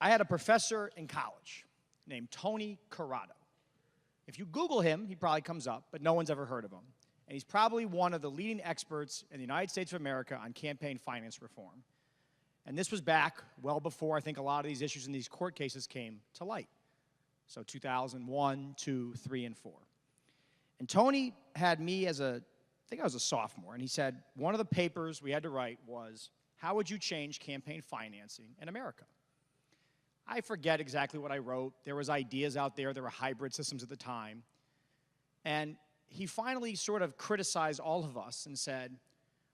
I had a professor in college named Tony Corrado. If you Google him, he probably comes up, but no one's ever heard of him. And he's probably one of the leading experts in the United States of America on campaign finance reform. And this was back well before I think a lot of these issues in these court cases came to light. So 2001, 2, 3, and 4. And Tony had me as I think I was a sophomore, and he said one of the papers we had to write was, how would you change campaign financing in America? I forget exactly what I wrote. There was ideas out there. There were hybrid systems at the time. And he finally sort of criticized all of us and said,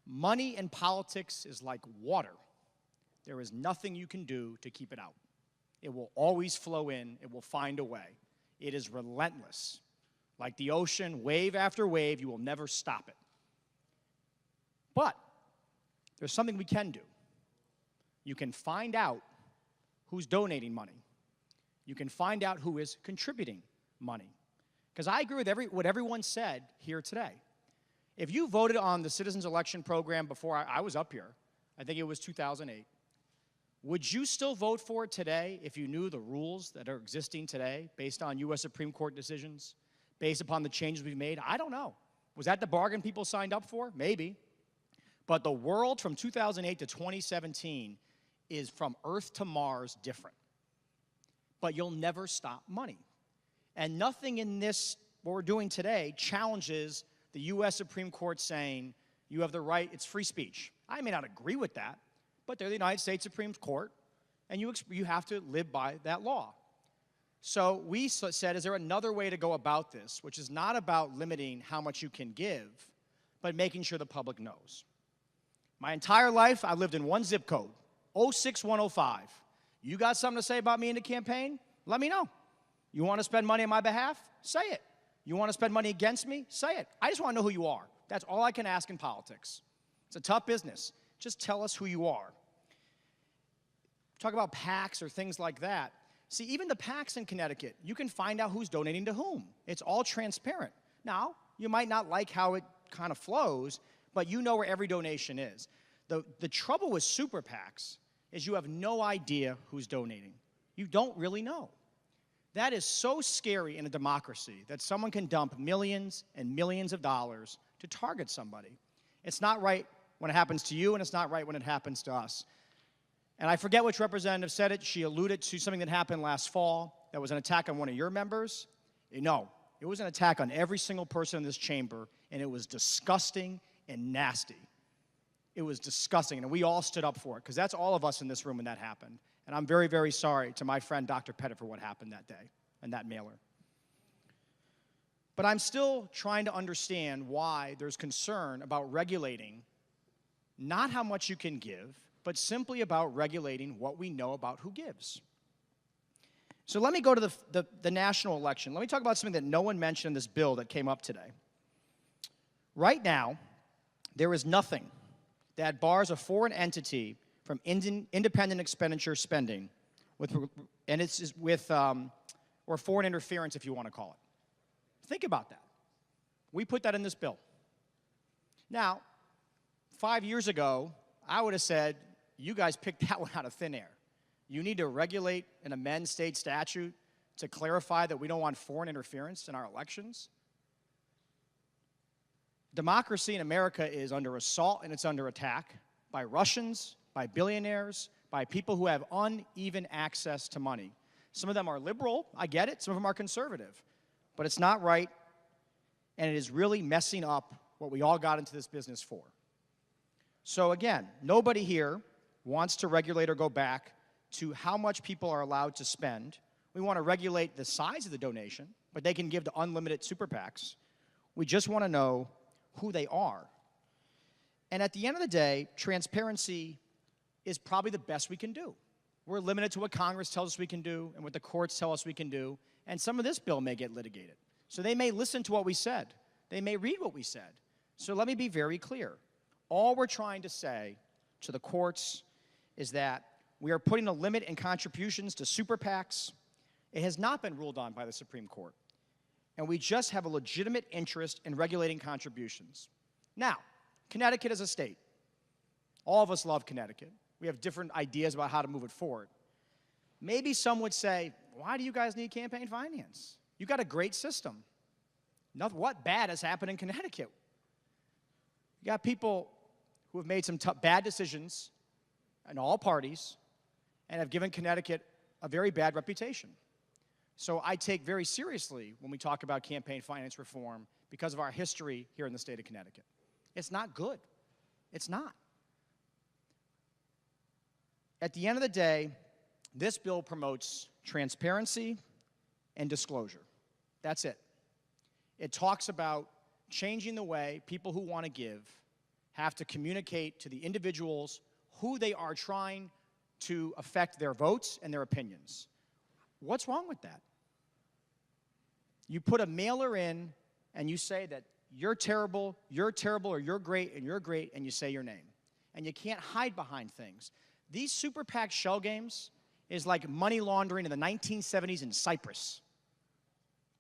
money in politics is like water. There is nothing you can do to keep it out. It will always flow in. It will find a way. It is relentless. Like the ocean, wave after wave, you will never stop it. But there's something we can do. You can find out who's donating money. You can find out who is contributing money. Because I agree with what everyone said here today. If you voted on the Citizens Election Program before I was up here, I think it was 2008, would you still vote for it today if you knew the rules that are existing today based on U.S. Supreme Court decisions, based upon the changes we've made? I don't know. Was that the bargain people signed up for? Maybe. But the world from 2008 to 2017 is from Earth to Mars different. But you'll never stop money. And nothing in this, what we're doing today, challenges the U.S. Supreme Court saying you have the right, it's free speech. I may not agree with that, but they're the United States Supreme Court, and you have to live by that law. So we said, is there another way to go about this, which is not about limiting how much you can give, but making sure the public knows. My entire life, I lived in one zip code, 06105. You got something to say about me in the campaign? Let me know. You want to spend money on my behalf? Say it. You want to spend money against me? Say it. I just want to know who you are. That's all I can ask in politics. It's a tough business. Just tell us who you are. Talk about PACs or things like that. See, even the PACs in Connecticut, you can find out who's donating to whom. It's all transparent. Now, you might not like how it kind of flows, but you know where every donation is. The trouble with super PACs is you have no idea who's donating. You don't really know. That is so scary in a democracy that someone can dump millions and millions of dollars to target somebody. It's not right when it happens to you, and it's not right when it happens to us. And I forget which representative said it. She alluded to something that happened last fall that was an attack on one of your members. No, it was an attack on every single person in this chamber, and it was disgusting and nasty. It was disgusting, and we all stood up for it, because that's all of us in this room when that happened. And I'm very, very sorry to my friend Dr. Pettit for what happened that day and that mailer. But I'm still trying to understand why there's concern about regulating not how much you can give, but simply about regulating what we know about who gives. So let me go to the national election. Let me talk about something that no one mentioned in this bill that came up today. Right now, there is nothing that bars a foreign entity from independent expenditure spending, or foreign interference, if you want to call it. Think about that. We put that in this bill. Now, 5 years ago, I would have said, you guys picked that one out of thin air. You need to regulate and amend state statute to clarify that we don't want foreign interference in our elections. Democracy in America is under assault and it's under attack by Russians, by billionaires, by people who have uneven access to money. Some of them are liberal, I get it. Some of them are conservative. But it's not right, and it is really messing up what we all got into this business for. So again, nobody here wants to regulate or go back to how much people are allowed to spend. We want to regulate the size of the donation, but they can give to unlimited super PACs. We just want to know who they are. And at the end of the day, transparency is probably the best we can do. We're limited to what Congress tells us we can do and what the courts tell us we can do, and some of this bill may get litigated. So they may listen to what we said. They may read what we said. So let me be very clear. All we're trying to say to the courts is that we are putting a limit in contributions to super PACs. It has not been ruled on by the Supreme Court. And we just have a legitimate interest in regulating contributions. Now, Connecticut is a state. All of us love Connecticut. We have different ideas about how to move it forward. Maybe some would say, why do you guys need campaign finance? You got a great system. What bad has happened in Connecticut? You got people who have made some bad decisions in all parties and have given Connecticut a very bad reputation. So I take very seriously when we talk about campaign finance reform because of our history here in the state of Connecticut. It's not good. It's not. At the end of the day, this bill promotes transparency and disclosure. That's it. It talks about changing the way people who want to give have to communicate to the individuals who they are trying to affect their votes and their opinions. What's wrong with that? You put a mailer in and you say that you're terrible, or you're great, and you say your name. And you can't hide behind things. These super PAC shell games is like money laundering in the 1970s in Cyprus.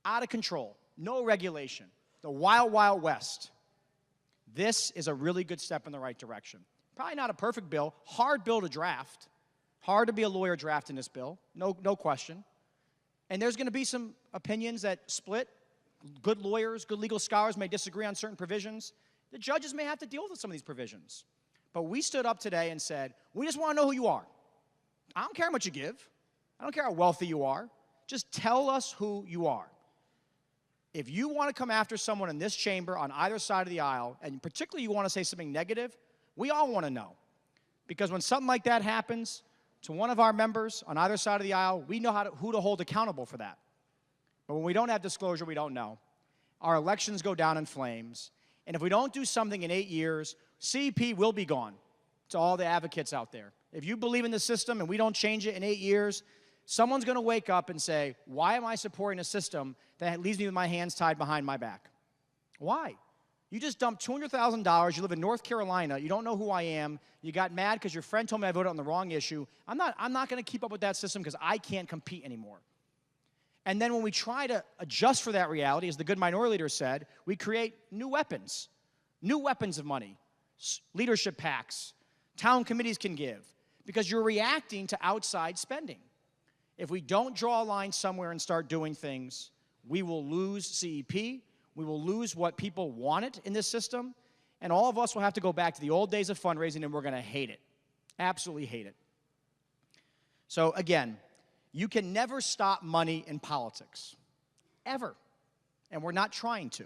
Out of control, no regulation, the wild, wild west. This is a really good step in the right direction. Probably not a perfect bill, hard bill to draft, hard to be a lawyer drafting this bill, no question. And there's going to be some opinions that split. Good lawyers, good legal scholars may disagree on certain provisions. The judges may have to deal with some of these provisions. But we stood up today and said, we just want to know who you are. I don't care how much you give. I don't care how wealthy you are. Just tell us who you are. If you want to come after someone in this chamber on either side of the aisle, and particularly you want to say something negative, we all want to know. Because when something like that happens to one of our members on either side of the aisle, we know who to hold accountable for that. But when we don't have disclosure, we don't know. Our elections go down in flames. And if we don't do something in 8 years, CEP will be gone to all the advocates out there. If you believe in the system and we don't change it in 8 years, someone's going to wake up and say, why am I supporting a system that leaves me with my hands tied behind my back? Why? You just dumped $200,000. You live in North Carolina. You don't know who I am. You got mad because your friend told me I voted on the wrong issue. I'm not going to keep up with that system because I can't compete anymore. And then when we try to adjust for that reality, as the good minority leader said, we create new weapons of money, leadership PACs, town committees can give, because you're reacting to outside spending. If we don't draw a line somewhere and start doing things, we will lose CEP, we will lose what people wanted in this system, and all of us will have to go back to the old days of fundraising, and we're going to hate it, absolutely hate it. So again, you can never stop money in politics, ever, and we're not trying to,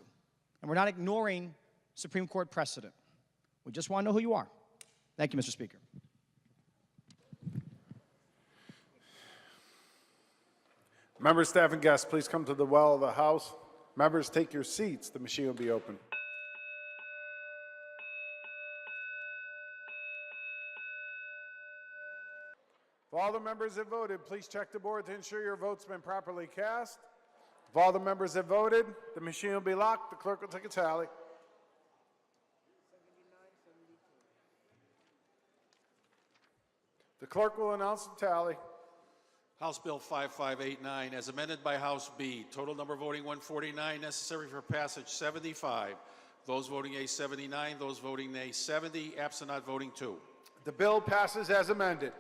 and we're not ignoring Supreme Court precedent. We just want to know who you are. Thank you, Mr. Speaker. Members, staff, and guests, please come to the well of the House. Members, take your seats. The machine will be open. If all the members have voted, please check the board to ensure your vote's been properly cast. If all the members have voted, the machine will be locked. The clerk will take a tally. The clerk will announce the tally. House Bill 5589, as amended by House B. Total number voting 149, necessary for passage 75. Those voting yea 79, those voting nay 70, absent not voting 2. The bill passes as amended.